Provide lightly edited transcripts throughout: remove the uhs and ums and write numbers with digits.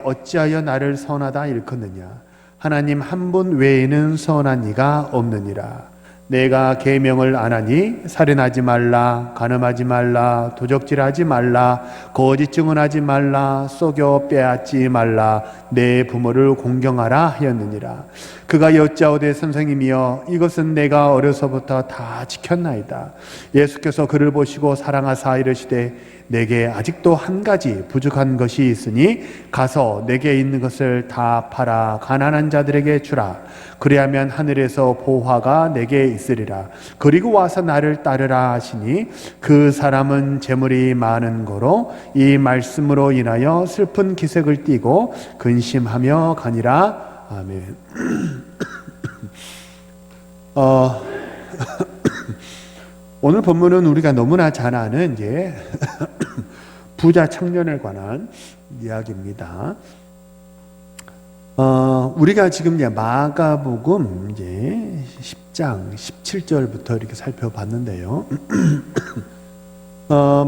어찌하여 나를 선하다 일컫느냐. 하나님 한 분 외에는 선한 이가 없느니라. 내가 계명을 안 하니 살인하지 말라, 간음하지 말라, 도적질하지 말라, 거짓 증언하지 말라, 속여 빼앗지 말라, 내 부모를 공경하라 하였느니라. 그가 여짜오되 선생님이여 이것은 내가 어려서부터 다 지켰나이다. 예수께서 그를 보시고 사랑하사 이르시되 내게 아직도 한 가지 부족한 것이 있으니 가서 내게 있는 것을 다 팔아 가난한 자들에게 주라. 그리하면 하늘에서 보화가 내게 있으리라. 그리고 와서 나를 따르라 하시니 그 사람은 재물이 많은 거로 이 말씀으로 인하여 슬픈 기색을 띠고 근심하며 가니라. 아멘. 오늘 본문은 우리가 너무나 잘 아는 이제 부자 청년에 관한 이야기입니다. 우리가 지금 이제 마가복음 이제 10장 17절부터 이렇게 살펴봤는데요.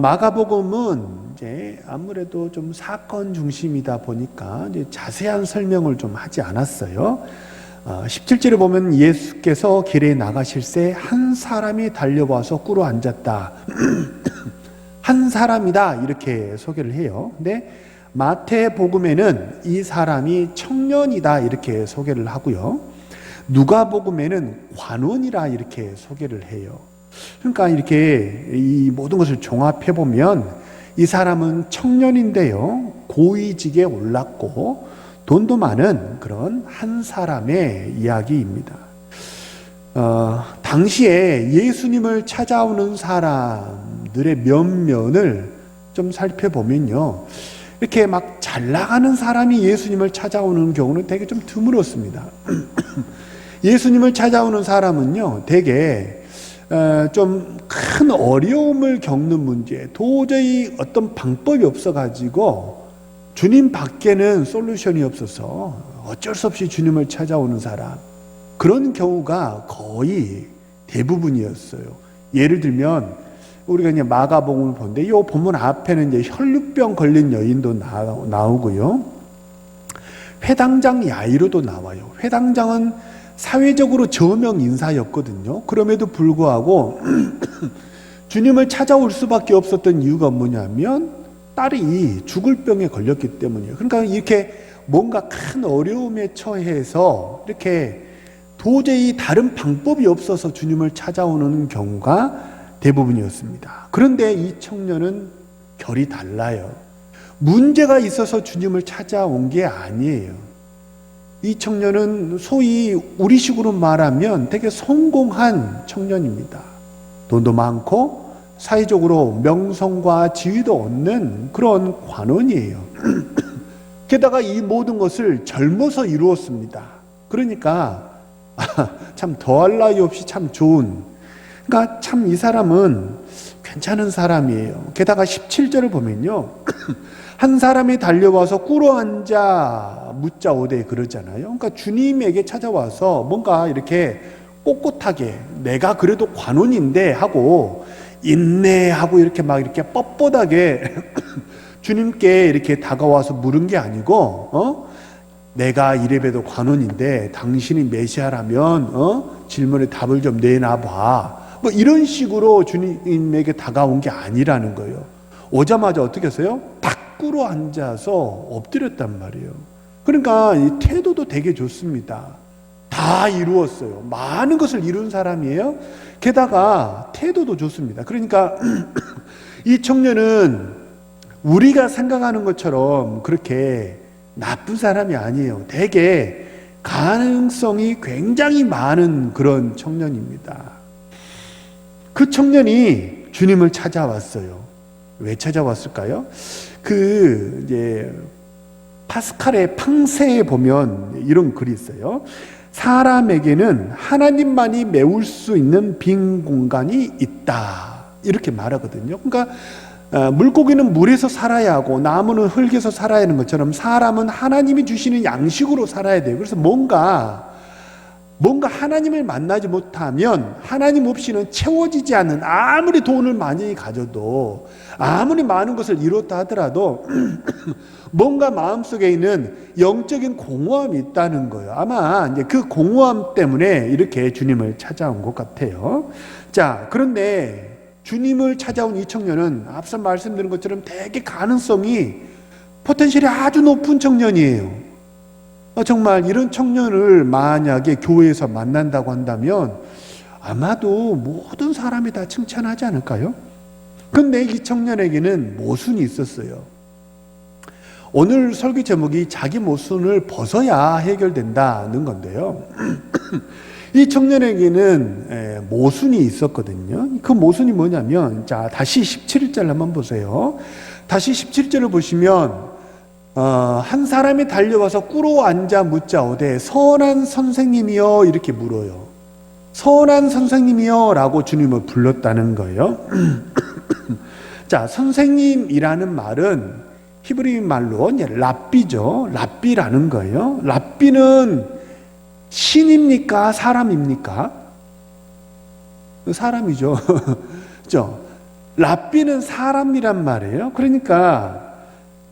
마가복음은 이제 아무래도 좀 사건 중심이다 보니까 이제 자세한 설명을 좀 하지 않았어요. 17절에 보면 예수께서 길에 나가실새 한 사람이 달려와서 꿇어 앉았다. 한 사람이다 이렇게 소개를 해요. 근데 마태복음에는 이 사람이 청년이다 이렇게 소개를 하고요. 누가복음에는 관원이라 이렇게 소개를 해요. 그러니까 이렇게 이 모든 것을 종합해 보면 이 사람은 청년인데요, 고위직에 올랐고 돈도 많은 그런 한 사람의 이야기입니다. 당시에 예수님을 찾아오는 사람들의 면면을 좀 살펴보면요, 이렇게 막 잘 나가는 사람이 예수님을 찾아오는 경우는 되게 좀 드물었습니다. 예수님을 찾아오는 사람은요, 되게 좀 큰 어려움을 겪는 문제, 도저히 어떤 방법이 없어가지고 주님 밖에는 솔루션이 없어서 어쩔 수 없이 주님을 찾아오는 사람, 그런 경우가 거의 대부분이었어요. 예를 들면 우리가 이제 마가복음을 보는데 이 본문 앞에는 이제 혈루병 걸린 여인도 나오고요, 회당장 야이로도 나와요. 회당장은 사회적으로 저명 인사였거든요. 그럼에도 불구하고 주님을 찾아올 수밖에 없었던 이유가 뭐냐면 딸이 죽을 병에 걸렸기 때문이에요. 그러니까 이렇게 뭔가 큰 어려움에 처해서 이렇게 도저히 다른 방법이 없어서 주님을 찾아오는 경우가 대부분이었습니다. 그런데 이 청년은 결이 달라요. 문제가 있어서 주님을 찾아온 게 아니에요. 이 청년은 소위 우리식으로 말하면 되게 성공한 청년입니다. 돈도 많고 사회적으로 명성과 지위도 얻는 그런 관원이에요. 게다가 이 모든 것을 젊어서 이루었습니다. 그러니까 참 더할 나위 없이 참 좋은, 그러니까 참 이 사람은 괜찮은 사람이에요. 게다가 17절을 보면요, 한 사람이 달려와서 꿇어앉아 묻자오되 그러잖아요. 그러니까 주님에게 찾아와서 뭔가 이렇게 꼿꼿하게 내가 그래도 관원인데 하고 인내하고 이렇게 막 이렇게 뻣뻣하게 주님께 이렇게 다가와서 물은 게 아니고, 내가 이래봬도 관원인데 당신이 메시아라면 질문에 답을 좀 내놔봐, 뭐 이런 식으로 주님에게 다가온 게 아니라는 거예요. 오자마자 어떻게 했어요? 딱 꿇어 앉아서 엎드렸단 말이에요. 그러니까 이 태도도 되게 좋습니다. 다 이루었어요. 많은 것을 이룬 사람이에요. 게다가 태도도 좋습니다. 그러니까 이 청년은 우리가 생각하는 것처럼 그렇게 나쁜 사람이 아니에요. 되게 가능성이 굉장히 많은 그런 청년입니다. 그 청년이 주님을 찾아왔어요. 왜 찾아왔을까요? 이제 파스칼의 팡세에 보면 이런 글이 있어요. 사람에게는 하나님만이 메울 수 있는 빈 공간이 있다, 이렇게 말하거든요. 그러니까 물고기는 물에서 살아야 하고 나무는 흙에서 살아야 하는 것처럼 사람은 하나님이 주시는 양식으로 살아야 돼요. 그래서 뭔가 뭔가 하나님을 만나지 못하면 하나님 없이는 채워지지 않는, 아무리 돈을 많이 가져도 아무리 많은 것을 이뤘다 하더라도 뭔가 마음속에 있는 영적인 공허함이 있다는 거예요. 아마 이제 그 공허함 때문에 이렇게 주님을 찾아온 것 같아요. 자, 그런데 주님을 찾아온 이 청년은 앞서 말씀드린 것처럼 되게 가능성이, 포텐셜이 아주 높은 청년이에요. 정말 이런 청년을 만약에 교회에서 만난다고 한다면 아마도 모든 사람이 다 칭찬하지 않을까요? 근데 이 청년에게는 모순이 있었어요. 오늘 설교 제목이 자기 모순을 벗어야 해결된다는 건데요. 이 청년에게는 모순이 있었거든요. 그 모순이 뭐냐면, 자, 다시 17절 한번 보세요. 다시 17절을 보시면 한 사람이 달려와서 꿇어 앉아 묻자오되 선한 선생님이여, 이렇게 물어요. 선한 선생님이여 라고 주님을 불렀다는 거예요. 자, 선생님이라는 말은 히브리 말로 랍비죠. 랍비라는 거예요. 랍비는 신입니까? 사람입니까? 사람이죠. 그죠? 랍비는 사람이란 말이에요. 그러니까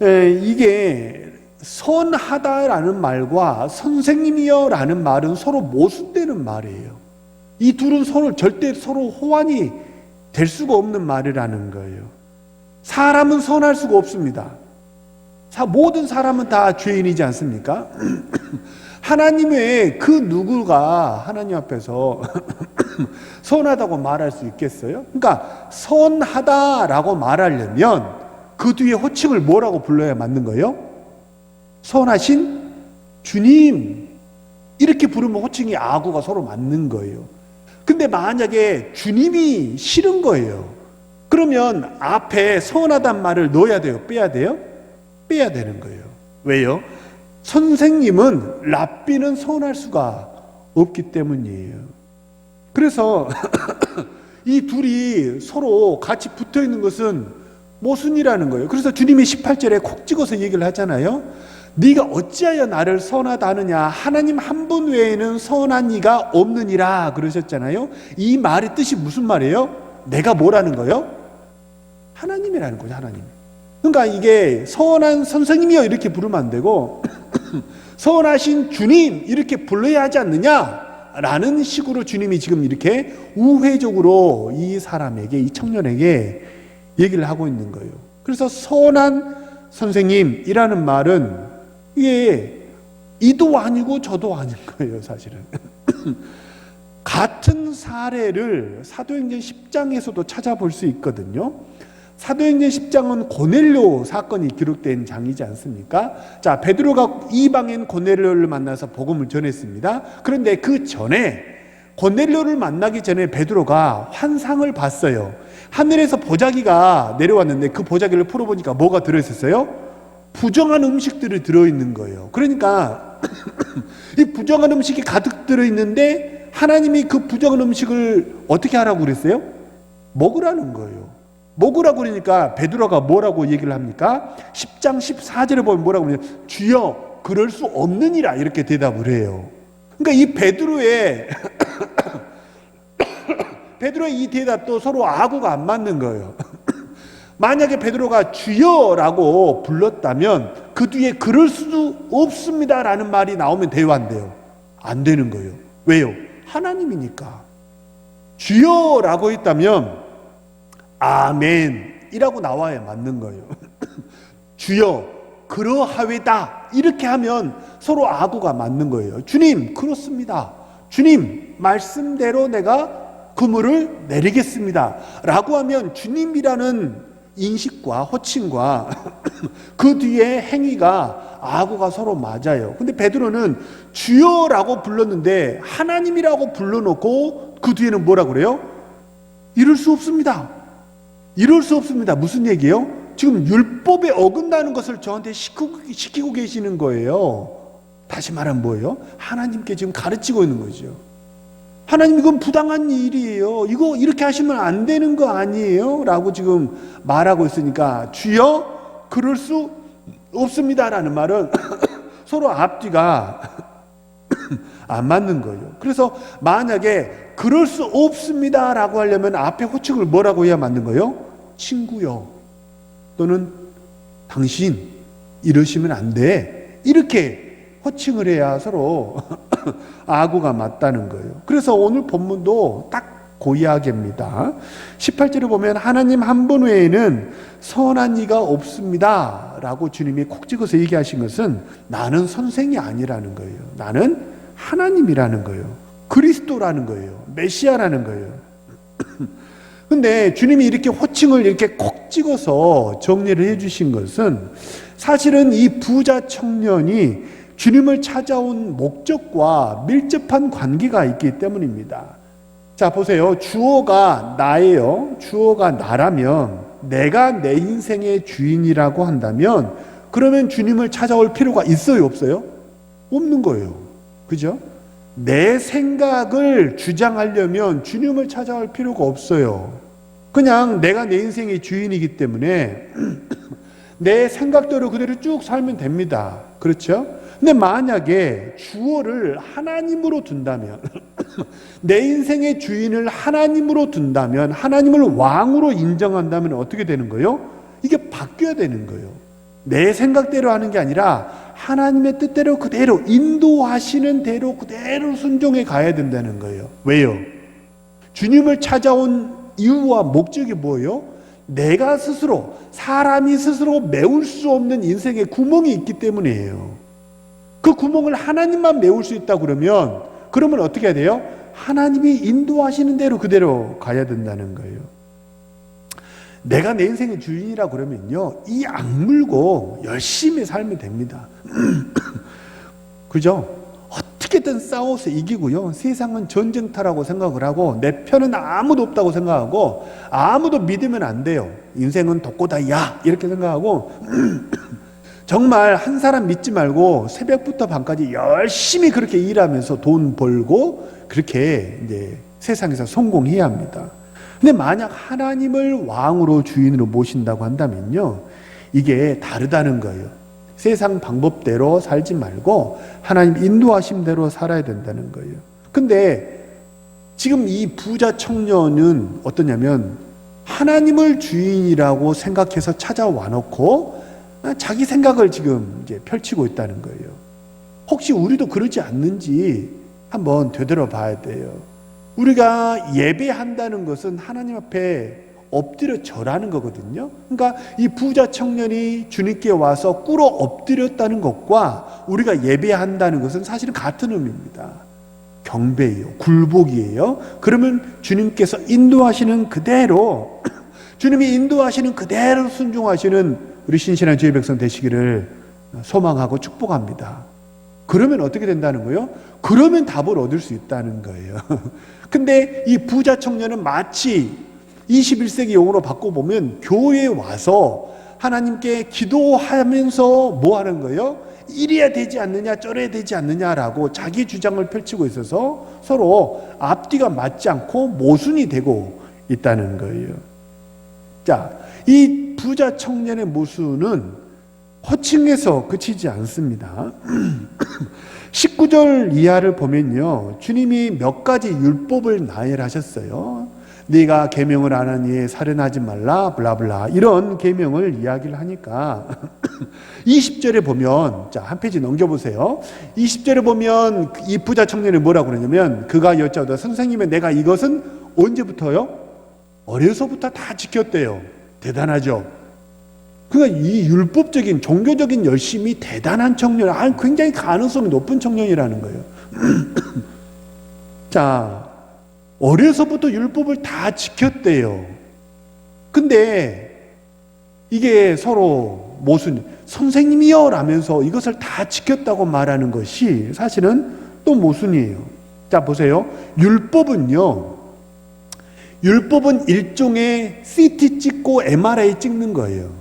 이게 선하다라는 말과 선생님이여라는 말은 서로 모순되는 말이에요. 이 둘은 절대 서로 호환이 될 수가 없는 말이라는 거예요. 사람은 선할 수가 없습니다. 모든 사람은 다 죄인이지 않습니까? 하나님의 그 누구가 하나님 앞에서 선하다고 말할 수 있겠어요? 그러니까 선하다라고 말하려면 그 뒤에 호칭을 뭐라고 불러야 맞는 거예요? 선하신 주님, 이렇게 부르면 호칭이 아구가 서로 맞는 거예요. 근데 만약에 주님이 싫은 거예요. 그러면 앞에 선하단 말을 넣어야 돼요? 빼야 돼요? 빼야 되는 거예요. 왜요? 선생님은, 랍비는 선할 수가 없기 때문이에요. 그래서 이 둘이 서로 같이 붙어 있는 것은 모순이라는 거예요. 그래서 주님이 18절에 콕 찍어서 얘기를 하잖아요. 네가 어찌하여 나를 선하다 하느냐, 하나님 한 분 외에는 선한 이가 없느니라 그러셨잖아요. 이 말의 뜻이 무슨 말이에요? 내가 뭐라는 거예요? 하나님이라는 거죠. 하나님. 그러니까 이게 선한 선생님이여 이렇게 부르면 안 되고 선하신 주님 이렇게 불러야 하지 않느냐라는 식으로 주님이 지금 이렇게 우회적으로 이 사람에게, 이 청년에게 얘기를 하고 있는 거예요. 그래서 선한 선생님이라는 말은 이게 이도 아니고 저도 아닌 거예요, 사실은. 같은 사례를 사도행전 10장에서도 찾아볼 수 있거든요. 사도행전 10장은 고넬료 사건이 기록된 장이지 않습니까? 자, 베드로가 이방인 고넬료를 만나서 복음을 전했습니다. 그런데 그 전에, 고넬료를 만나기 전에 베드로가 환상을 봤어요. 하늘에서 보자기가 내려왔는데 그 보자기를 풀어보니까 뭐가 들어있었어요? 부정한 음식들이 들어있는 거예요. 그러니까 이 부정한 음식이 가득 들어있는데 하나님이 그 부정한 음식을 어떻게 하라고 그랬어요? 먹으라는 거예요. 먹으라고 그러니까 베드로가 뭐라고 얘기를 합니까? 10장 14절에 보면 뭐라고 그러냐, 주여 그럴 수 없느니라 이렇게 대답을 해요. 그러니까 이 베드로의 이 대답도 서로 아구가 안 맞는 거예요. 만약에 베드로가 주여라고 불렀다면 그 뒤에 그럴 수 없습니다라는 말이 나오면 돼요, 안 돼요? 안 되는 거예요. 왜요? 하나님이니까. 주여라고 했다면 아멘이라고 나와야 맞는 거예요. 주여 그러하외다 이렇게 하면 서로 아구가 맞는 거예요. 주님 그렇습니다. 주님 말씀대로 내가 그물을 내리겠습니다 라고 하면 주님이라는 인식과 호칭과 그 뒤에 행위가 아구가 서로 맞아요. 근데 베드로는 주여라고 불렀는데 하나님이라고 불러놓고 그 뒤에는 뭐라고 그래요? 이럴 수 없습니다. 이럴 수 없습니다. 무슨 얘기예요? 지금 율법에 어긋나는 것을 저한테 시키고 계시는 거예요. 다시 말하면 뭐예요? 하나님께 지금 가르치고 있는 거죠. 하나님 이건 부당한 일이에요. 이거 이렇게 하시면 안 되는 거 아니에요? 라고 지금 말하고 있으니까 주여 그럴 수 없습니다라는 말은 서로 앞뒤가 안 맞는 거예요. 그래서 만약에 그럴 수 없습니다 라고 하려면 앞에 호칭을 뭐라고 해야 맞는 거예요? 친구요, 또는 당신, 이러시면 안 돼, 이렇게 호칭을 해야 서로 아구가 맞다는 거예요. 그래서 오늘 본문도 딱 그 이야기입니다. 18절에 보면 하나님 한 분 외에는 선한 이가 없습니다 라고 주님이 콕 찍어서 얘기하신 것은 나는 선생이 아니라는 거예요. 나는 하나님이라는 거예요. 그리스도라는 거예요. 메시아라는 거예요. 근데 주님이 이렇게 호칭을 이렇게 콕 찍어서 정리를 해주신 것은 사실은 이 부자 청년이 주님을 찾아온 목적과 밀접한 관계가 있기 때문입니다. 자, 보세요. 주어가 나예요. 주어가 나라면, 내가 내 인생의 주인이라고 한다면 그러면 주님을 찾아올 필요가 있어요, 없어요? 없는 거예요. 그죠? 내 생각을 주장하려면 주님을 찾아올 필요가 없어요. 그냥 내가 내 인생의 주인이기 때문에 내 생각대로 그대로 쭉 살면 됩니다. 그렇죠? 근데 만약에 주어를 하나님으로 둔다면 내 인생의 주인을 하나님으로 둔다면, 하나님을 왕으로 인정한다면 어떻게 되는 거예요? 이게 바뀌어야 되는 거예요. 내 생각대로 하는 게 아니라 하나님의 뜻대로 그대로, 인도하시는 대로 그대로 순종해 가야 된다는 거예요. 왜요? 주님을 찾아온 이유와 목적이 뭐예요? 내가 스스로, 사람이 스스로 메울 수 없는 인생의 구멍이 있기 때문이에요. 그 구멍을 하나님만 메울 수 있다 그러면 어떻게 해야 돼요? 하나님이 인도하시는 대로 그대로 가야 된다는 거예요. 내가 내 인생의 주인이라 그러면요, 이 악물고 열심히 살면 됩니다. 그죠? 어떻게든 싸워서 이기고요, 세상은 전쟁터라고 생각을 하고 내 편은 아무도 없다고 생각하고 아무도 믿으면 안 돼요. 인생은 독고다이야 이렇게 생각하고 정말 한 사람 믿지 말고 새벽부터 밤까지 열심히 그렇게 일하면서 돈 벌고 그렇게 이제 세상에서 성공해야 합니다. 근데 만약 하나님을 왕으로 주인으로 모신다고 한다면요, 이게 다르다는 거예요. 세상 방법대로 살지 말고 하나님 인도하심대로 살아야 된다는 거예요. 근데 지금 이 부자 청년은 어떠냐면 하나님을 주인이라고 생각해서 찾아와 놓고 자기 생각을 지금 이제 펼치고 있다는 거예요. 혹시 우리도 그러지 않는지 한번 되돌아봐야 돼요. 우리가 예배한다는 것은 하나님 앞에 엎드려 절하는 거거든요. 그러니까 이 부자 청년이 주님께 와서 꿇어 엎드렸다는 것과 우리가 예배한다는 것은 사실은 같은 의미입니다. 경배예요. 굴복이에요. 그러면 주님께서 인도하시는 그대로, 주님이 인도하시는 그대로 순종하시는 우리 신실한 주의 백성 되시기를 소망하고 축복합니다. 그러면 어떻게 된다는 거예요? 그러면 답을 얻을 수 있다는 거예요. 근데 이 부자 청년은 마치 21세기 용어로 바꿔보면 교회에 와서 하나님께 기도하면서 뭐 하는 거예요? 이래야 되지 않느냐 저래야 되지 않느냐라고 자기 주장을 펼치고 있어서 서로 앞뒤가 맞지 않고 모순이 되고 있다는 거예요. 자, 이 부자 청년의 모순은 호칭에서 그치지 않습니다. 19절 이하를 보면요, 주님이 몇 가지 율법을 나열하셨어요. 네가 계명을 안 하니 살인하지 말라 블라블라 이런 계명을 이야기를 하니까 20절에 보면, 자, 한 페이지 넘겨보세요. 20절에 보면 이 부자 청년이 뭐라고 그러냐면, 그가 여짜오다 선생님의 내가 이것은 언제부터요? 어려서부터 다 지켰대요. 대단하죠? 그러니까 이 율법적인 종교적인 열심이 대단한 청년, 굉장히 가능성이 높은 청년이라는 거예요. 자, 어려서부터 율법을 다 지켰대요. 근데 이게 서로 모순, 선생님이요 라면서 이것을 다 지켰다고 말하는 것이 사실은 또 모순이에요. 자, 보세요. 율법은 일종의 CT 찍고 MRI 찍는 거예요.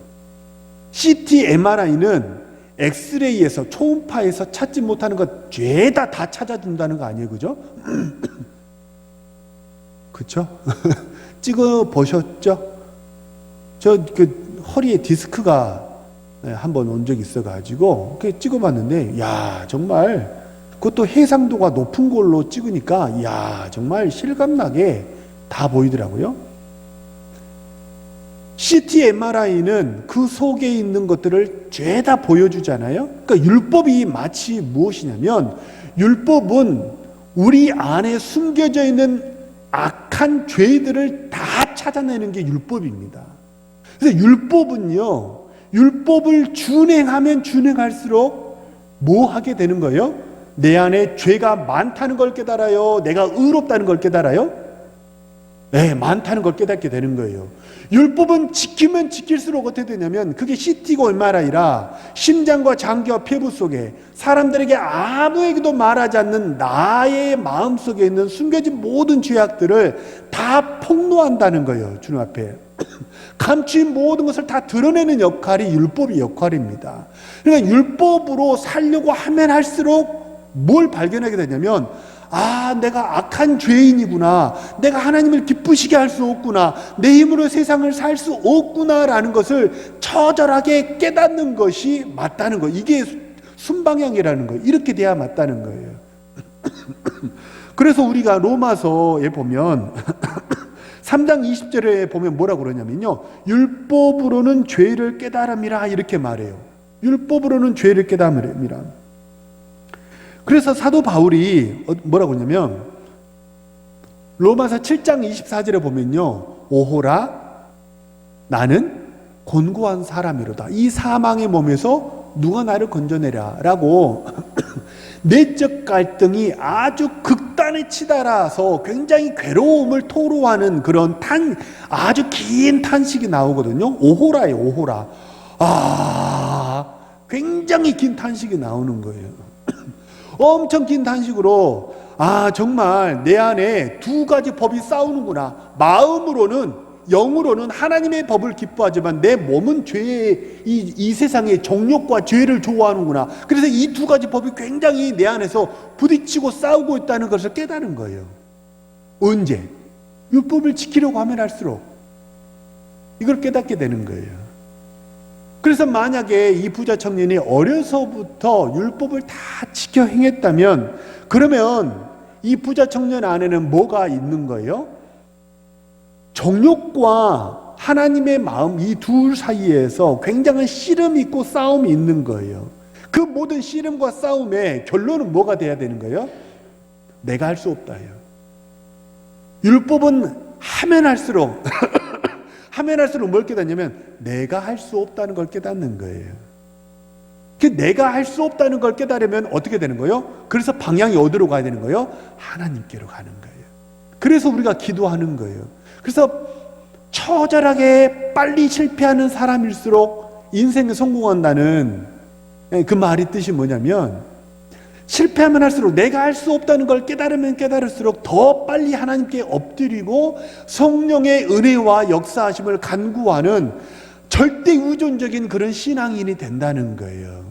CT, MRI는 엑스레이에서, 초음파에서 찾지 못하는 것 죄다 다 찾아준다는 거 아니에요, 그죠? 그쵸? 찍어 보셨죠? 저 허리에 디스크가 한번 온 적이 있어가지고 찍어봤는데, 야, 정말 그것도 해상도가 높은 걸로 찍으니까 이야 정말 실감나게 다 보이더라고요. CT MRI는 그 속에 있는 것들을 죄다 보여주잖아요. 그러니까 율법이 마치 무엇이냐면, 율법은 우리 안에 숨겨져 있는 악한 죄들을 다 찾아내는 게 율법입니다. 그래서 율법은요, 율법을 준행하면 준행할수록 뭐 하게 되는 거예요? 내 안에 죄가 많다는 걸 깨달아요? 내가 의롭다는 걸 깨달아요? 네, 많다는 걸 깨닫게 되는 거예요. 율법은 지키면 지킬수록 어떻게 되냐면, 그게 CT고 MRI라 심장과 장기와 폐부 속에 사람들에게 아무에게도 말하지 않는 나의 마음속에 있는 숨겨진 모든 죄악들을 다 폭로한다는 거예요. 주님 앞에 감추인 모든 것을 다 드러내는 역할이 율법의 역할입니다. 그러니까 율법으로 살려고 하면 할수록 뭘 발견하게 되냐면, 아, 내가 악한 죄인이구나, 내가 하나님을 기쁘시게 할 수 없구나, 내 힘으로 세상을 살 수 없구나라는 것을 처절하게 깨닫는 것이 맞다는 거예요. 이게 순방향이라는 거예요. 이렇게 돼야 맞다는 거예요. 그래서 우리가 로마서에 보면 3장 20절에 보면 뭐라고 그러냐면요, 율법으로는 죄를 깨달음이라 이렇게 말해요. 율법으로는 죄를 깨달음이라. 그래서 사도 바울이 뭐라고 하냐면, 로마서 7장 24절에 보면요, 오호라 나는 곤고한 사람이로다. 이 사망의 몸에서 누가 나를 건져내랴 라고 내적 갈등이 아주 극단에 치달아서 굉장히 괴로움을 토로하는 그런 아주 긴 탄식이 나오거든요. 오호라예요, 오호라. 굉장히 긴 탄식이 나오는 거예요. 엄청 긴 단식으로, 정말 내 안에 두 가지 법이 싸우는구나. 마음으로는, 영으로는 하나님의 법을 기뻐하지만 내 몸은 죄의 이 세상의 정욕과 죄를 좋아하는구나. 그래서 이 두 가지 법이 굉장히 내 안에서 부딪히고 싸우고 있다는 것을 깨달은 거예요. 언제? 율법을 지키려고 하면 할수록 이걸 깨닫게 되는 거예요. 그래서 만약에 이 부자 청년이 어려서부터 율법을 다 지켜 행했다면, 그러면 이 부자 청년 안에는 뭐가 있는 거예요? 정욕과 하나님의 마음, 이 둘 사이에서 굉장한 씨름이 있고 싸움이 있는 거예요. 그 모든 씨름과 싸움의 결론은 뭐가 돼야 되는 거예요? 내가 할 수 없다예요. 율법은 하면 할수록 하면 할수록 뭘 깨닫냐면, 내가 할 수 없다는 걸 깨닫는 거예요. 그 내가 할 수 없다는 걸 깨달으면 어떻게 되는 거예요? 그래서 방향이 어디로 가야 되는 거예요? 하나님께로 가는 거예요. 그래서 우리가 기도하는 거예요. 그래서 처절하게 빨리 실패하는 사람일수록 인생에 성공한다는 그 말의 뜻이 뭐냐면, 실패하면 할수록 내가 할 수 없다는 걸 깨달으면 깨달을수록 더 빨리 하나님께 엎드리고 성령의 은혜와 역사하심을 간구하는 절대 의존적인 그런 신앙인이 된다는 거예요.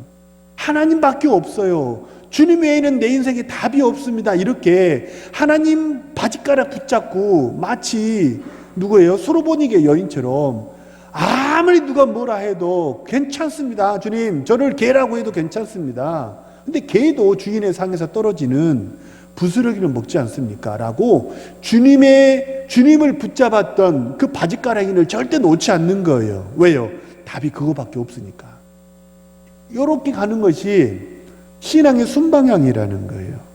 하나님밖에 없어요. 주님 외에는 내 인생에 답이 없습니다. 이렇게 하나님 바짓가락 붙잡고 마치 누구예요? 수로보니게 여인처럼 아무리 누가 뭐라 해도 괜찮습니다. 주님, 저를 개라고 해도 괜찮습니다. 근데 개도 주인의 상에서 떨어지는 부스러기를 먹지 않습니까? 라고 주님을 붙잡았던 그 바짓가랑이를 절대 놓지 않는 거예요. 왜요? 답이 그거밖에 없으니까. 이렇게 가는 것이 신앙의 순방향이라는 거예요.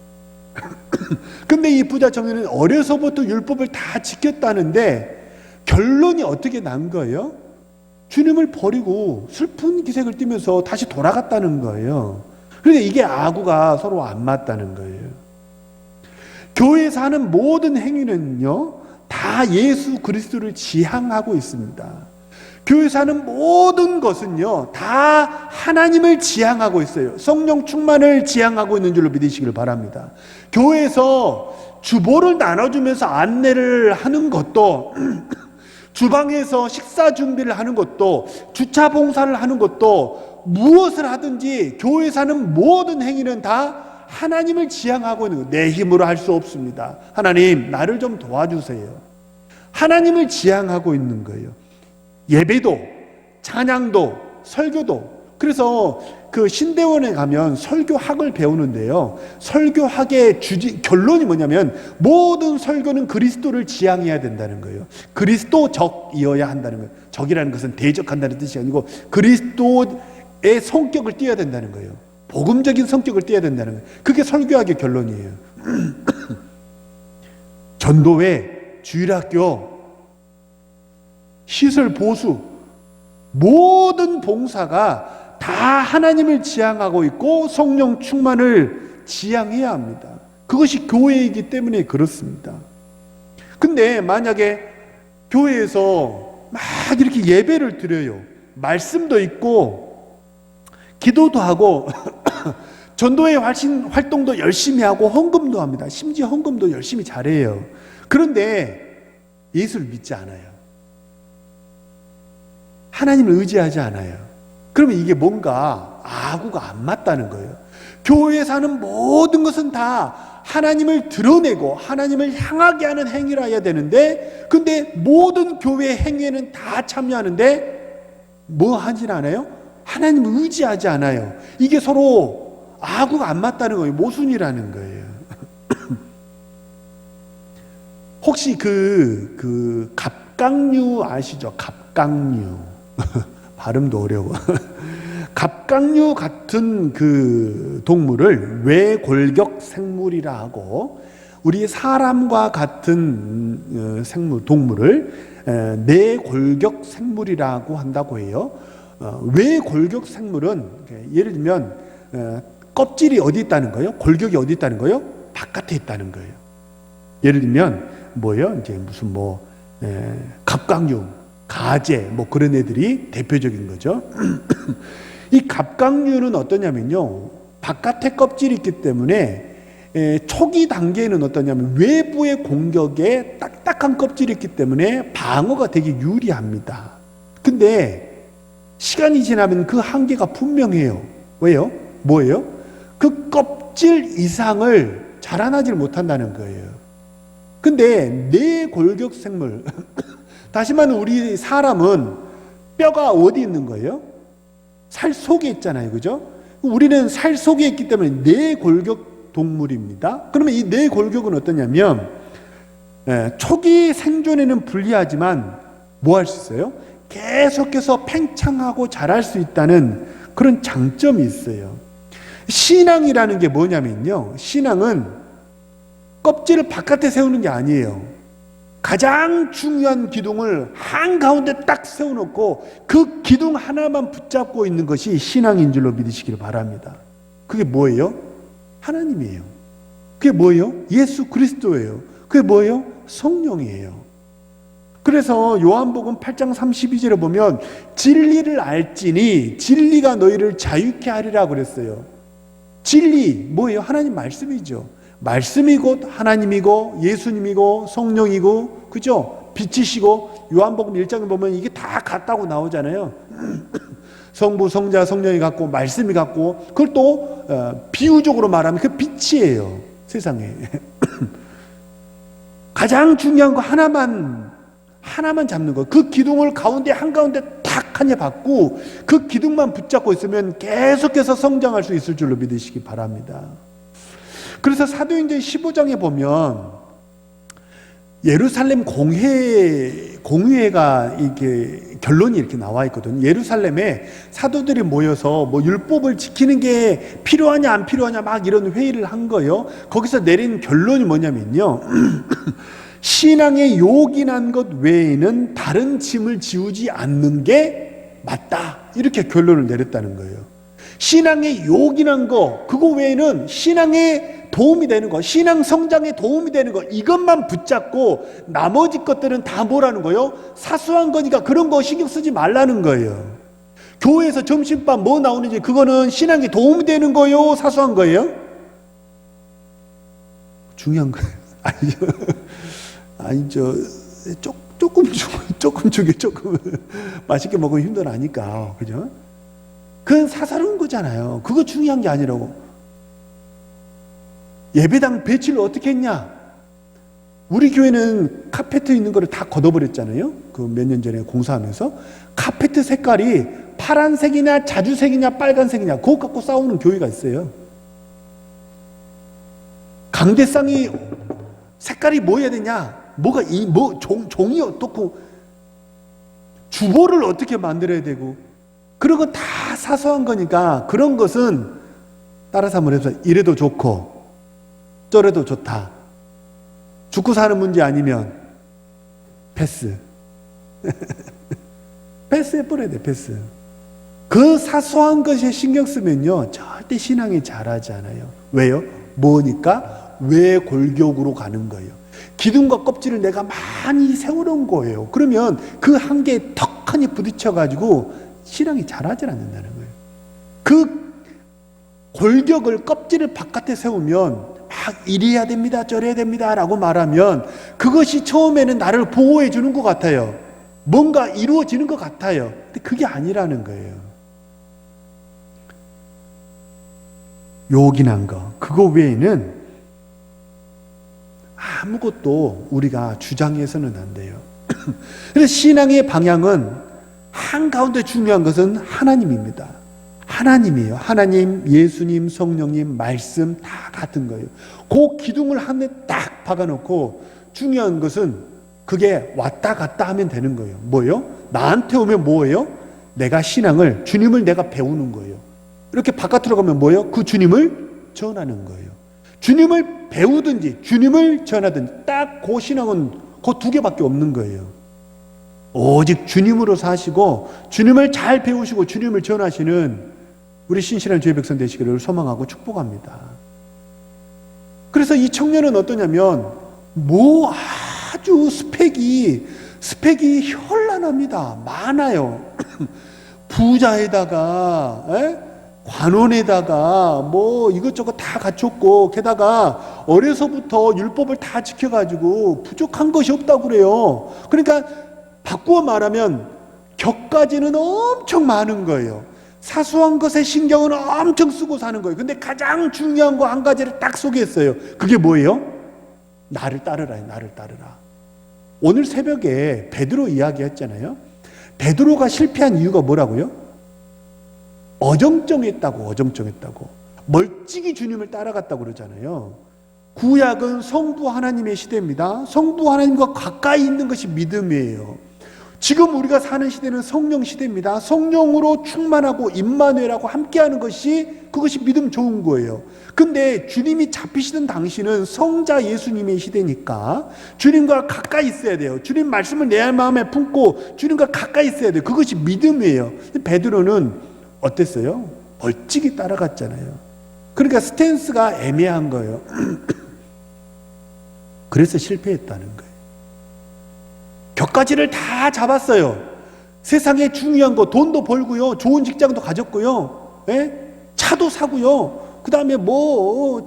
근데 이 부자 청년은 어려서부터 율법을 다 지켰다는데 결론이 어떻게 난 거예요? 주님을 버리고 슬픈 기색을 띠면서 다시 돌아갔다는 거예요. 그런데 이게 아구가 서로 안 맞다는 거예요. 교회에서 하는 모든 행위는요, 다 예수 그리스도를 지향하고 있습니다. 교회에서 하는 모든 것은요, 다 하나님을 지향하고 있어요. 성령 충만을 지향하고 있는 줄로 믿으시길 바랍니다. 교회에서 주보를 나눠주면서 안내를 하는 것도 주방에서 식사 준비를 하는 것도, 주차 봉사를 하는 것도, 무엇을 하든지 교회에서 하는 모든 행위는 다 하나님을 지향하고 있는 거예요. 내 힘으로 할 수 없습니다. 하나님, 나를 좀 도와주세요. 하나님을 지향하고 있는 거예요. 예배도, 찬양도, 설교도 그래서 그 신대원에 가면 설교학을 배우는데요. 설교학의 결론이 뭐냐면 모든 설교는 그리스도를 지향해야 된다는 거예요. 그리스도적이어야 한다는 거예요. 적이라는 것은 대적한다는 뜻이 아니고 그리스도의 성격을 띠어야 된다는 거예요. 복음적인 성격을 띠어야 된다는 거예요. 그게 설교학의 결론이에요. 전도회, 주일학교, 시설 보수, 모든 봉사가 다 하나님을 지향하고 있고 성령 충만을 지향해야 합니다. 그것이 교회이기 때문에 그렇습니다. 근데 만약에 교회에서 막 이렇게 예배를 드려요. 말씀도 있고 기도도 하고 전도회 활동도 열심히 하고 헌금도 합니다. 심지어 헌금도 열심히 잘해요. 그런데 예수를 믿지 않아요. 하나님을 의지하지 않아요. 그러면 이게 뭔가 아구가 안 맞다는 거예요. 교회에서 하는 모든 것은 다 하나님을 드러내고 하나님을 향하게 하는 행위를 해야 되는데, 근데 모든 교회 행위에는 다 참여하는데 뭐 하진 않아요? 하나님을 의지하지 않아요. 이게 서로 아구가 안 맞다는 거예요. 모순이라는 거예요. 혹시 그 갑각류 아시죠? 갑각류. 발음도 어려워. 갑각류 같은 그 동물을 외골격 생물이라 하고, 우리 사람과 같은 동물을 내골격 생물이라고 한다고 해요. 외골격 생물은 예를 들면 껍질이 어디 있다는 거예요? 골격이 어디 있다는 거예요? 바깥에 있다는 거예요. 예를 들면 뭐예요? 이제 무슨 갑각류, 가재, 그런 애들이 대표적인 거죠. 이 갑각류는 어떠냐면요, 바깥에 껍질이 있기 때문에 초기 단계에는 어떠냐면 외부의 공격에 딱딱한 껍질이 있기 때문에 방어가 되게 유리합니다. 근데 시간이 지나면 그 한계가 분명해요. 왜요? 뭐예요? 그 껍질 이상을 자라나질 못한다는 거예요. 근데 내골격 생물 다시 말하면 우리 사람은 뼈가 어디 있는 거예요? 살 속에 있잖아요. 그죠? 우리는 살 속에 있기 때문에 내골격 동물입니다. 그러면 이 내골격은 어떠냐면 초기 생존에는 불리하지만 뭐 할 수 있어요? 계속해서 팽창하고 자랄 수 있다는 그런 장점이 있어요. 신앙이라는 게 뭐냐면요, 신앙은 껍질을 바깥에 세우는 게 아니에요. 가장 중요한 기둥을 한가운데 딱 세워놓고 그 기둥 하나만 붙잡고 있는 것이 신앙인 줄로 믿으시기를 바랍니다. 그게 뭐예요? 하나님이에요. 그게 뭐예요? 예수 그리스도예요. 그게 뭐예요? 성령이에요. 그래서 요한복음 8장 32절에 보면 진리를 알지니 진리가 너희를 자유케 하리라 그랬어요. 진리 뭐예요? 하나님 말씀이죠. 말씀이 곧 하나님이고 예수님이고 성령이고, 그죠? 빛이시고. 요한복음 1장에 보면 이게 다 같다고 나오잖아요. 성부, 성자, 성령이 같고 말씀이 같고, 그걸 또 비유적으로 말하면 그 빛이에요, 세상에. 가장 중요한 거 하나만 잡는 거. 그 기둥을 가운데 한가운데 탁 하냐 받고 그 기둥만 붙잡고 있으면 계속해서 성장할 수 있을 줄로 믿으시기 바랍니다. 그래서 사도행전 15장에 보면 예루살렘 공회가 이렇게 결론이 이렇게 나와 있거든요. 예루살렘에 사도들이 모여서 율법을 지키는 게 필요하냐 안 필요하냐 막 이런 회의를 한 거예요. 거기서 내린 결론이 뭐냐면요, 신앙에 요긴한 것 외에는 다른 짐을 지우지 않는 게 맞다, 이렇게 결론을 내렸다는 거예요. 신앙에 요긴한 거, 그거 외에는 신앙에 도움이 되는 거, 신앙 성장에 도움이 되는 거, 이것만 붙잡고 나머지 것들은 다 뭐라는 거예요? 사소한 거니까 그런 거 신경 쓰지 말라는 거예요. 교회에서 점심밥 뭐 나오는지 그거는 신앙에 도움이 되는 거예요? 사소한 거예요? 중요한 거예요. 아니죠. 조금 주게 조금 맛있게 먹으면 힘들어하니까, 그죠? 그건 사사로운 거잖아요. 그거 중요한 게 아니라고. 예배당 배치를 어떻게 했냐? 우리 교회는 카페트 있는 거를 다 걷어버렸잖아요. 그 몇 년 전에 공사하면서 카페트 색깔이 파란색이냐 자주색이냐 빨간색이냐 그것 갖고 싸우는 교회가 있어요. 강대상이 색깔이 뭐여야 되냐, 종이 어떻고 주보를 어떻게 만들어야 되고, 그런 건 다 사소한 거니까 그런 것은 따라서 한번 해서 이래도 좋고 저래도 좋다. 죽고 사는 문제 아니면 패스. 패스해버려야 돼, 패스. 그 사소한 것에 신경 쓰면요 절대 신앙이 잘하지 않아요. 왜요? 뭐니까? 외골격으로 가는 거예요. 기둥과 껍질을 내가 많이 세워놓은 거예요. 그러면 그 한계에 턱하니 부딪혀가지고 신앙이 잘하지 않는다는 거예요. 그 골격을, 껍질을 바깥에 세우면 막 이래야 됩니다 저래야 됩니다 라고 말하면 그것이 처음에는 나를 보호해 주는 것 같아요. 뭔가 이루어지는 것 같아요. 근데 그게 아니라는 거예요. 요긴한 거, 그거 외에는 아무것도 우리가 주장해서는 안 돼요. 그래서 신앙의 방향은 한가운데 중요한 것은 하나님입니다. 하나님이에요. 하나님, 예수님, 성령님, 말씀 다 같은 거예요. 그 기둥을 한 대 딱 박아놓고 중요한 것은 그게 왔다 갔다 하면 되는 거예요. 뭐예요? 나한테 오면 뭐예요? 내가 신앙을, 주님을 내가 배우는 거예요. 이렇게 바깥으로 가면 뭐예요? 그 주님을 전하는 거예요. 주님을 배우든지 주님을 전하든지 딱 그 신앙은 그 두 개밖에 없는 거예요. 오직 주님으로 사시고 주님을 잘 배우시고 주님을 전하시는 우리 신실한 주의 백성 되시기를 소망하고 축복합니다. 그래서 이 청년은 어떠냐면 아주 스펙이 현란합니다. 많아요. 부자에다가 관원에다가 이것저것 다 갖췄고, 게다가 어려서부터 율법을 다 지켜가지고 부족한 것이 없다고 그래요. 그러니까 바꾸어 말하면 격가지는 엄청 많은 거예요. 사소한 것에 신경은 엄청 쓰고 사는 거예요. 근데 가장 중요한 거 한 가지를 딱 소개했어요. 그게 뭐예요? 나를 따르라요. 나를 따르라. 오늘 새벽에 베드로 이야기했잖아요. 베드로가 실패한 이유가 뭐라고요? 어정쩡했다고. 멀찍이 주님을 따라갔다고 그러잖아요. 구약은 성부 하나님의 시대입니다. 성부 하나님과 가까이 있는 것이 믿음이에요. 지금 우리가 사는 시대는 성령 시대입니다. 성령으로 충만하고 임마누엘하고 함께하는 그것이 믿음 좋은 거예요. 근데 주님이 잡히시던 당시는 성자 예수님의 시대니까 주님과 가까이 있어야 돼요. 주님 말씀을 내 마음에 품고 주님과 가까이 있어야 돼요. 그것이 믿음이에요. 베드로는 어땠어요? 멀찍이 따라갔잖아요. 그러니까 스탠스가 애매한 거예요. 그래서 실패했다는 거예요. 격가지를 다 잡았어요. 세상에 중요한 거, 돈도 벌고요, 좋은 직장도 가졌고요, 차도 사고요, 그 다음에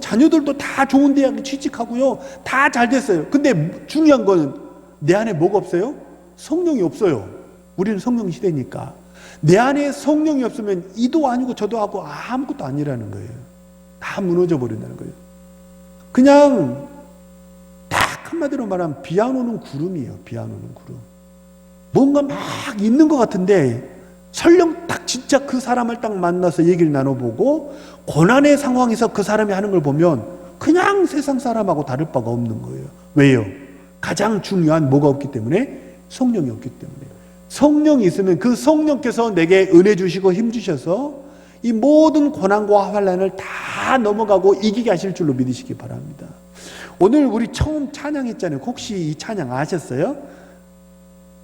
자녀들도 다 좋은 대학에 취직하고요, 다 잘 됐어요. 근데 중요한 거는 내 안에 뭐가 없어요? 성령이 없어요. 우리는 성령 시대니까. 내 안에 성령이 없으면 이도 아니고 저도 하고 아무것도 아니라는 거예요. 다 무너져 버린다는 거예요. 그냥 딱 한마디로 말하면 비 안 오는 구름이에요. 비 안 오는 구름. 뭔가 막 있는 것 같은데 설령 딱 진짜 그 사람을 딱 만나서 얘기를 나눠보고 고난의 상황에서 그 사람이 하는 걸 보면 그냥 세상 사람하고 다를 바가 없는 거예요. 왜요? 가장 중요한 뭐가 없기 때문에? 성령이 없기 때문에. 성령이 있으면 그 성령께서 내게 은혜 주시고 힘 주셔서 이 모든 고난과 환난을 다 넘어가고 이기게 하실 줄로 믿으시기 바랍니다. 오늘 우리 처음 찬양했잖아요. 혹시 이 찬양 아셨어요?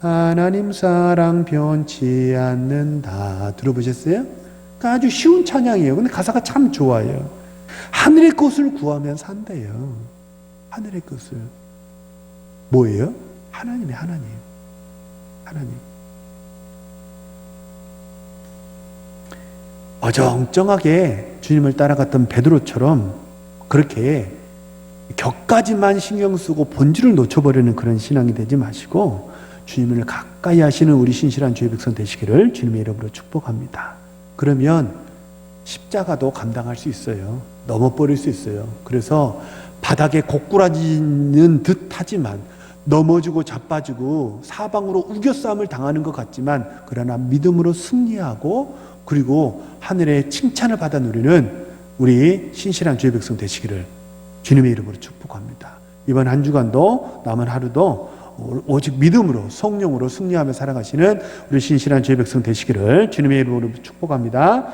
하나님 사랑 변치 않는다. 들어보셨어요? 아주 쉬운 찬양이에요. 근데 가사가 참 좋아요. 하늘의 것을 구하면 산대요. 하늘의 것을. 뭐예요? 하나님. 어정쩡하게 주님을 따라갔던 베드로처럼 그렇게 격까지만 신경 쓰고 본질을 놓쳐버리는 그런 신앙이 되지 마시고 주님을 가까이 하시는 우리 신실한 주의 백성 되시기를 주님의 이름으로 축복합니다. 그러면 십자가도 감당할 수 있어요. 넘어버릴 수 있어요. 그래서 바닥에 고꾸라지는 듯 하지만 넘어지고 자빠지고 사방으로 우겨싸움을 당하는 것 같지만 그러나 믿음으로 승리하고 그리고 하늘의 칭찬을 받아 누리는 우리 신실한 주의 백성 되시기를 주님의 이름으로 축복합니다. 이번 한 주간도 남은 하루도 오직 믿음으로 성령으로 승리하며 살아가시는 우리 신실한 주의 백성 되시기를 주님의 이름으로 축복합니다.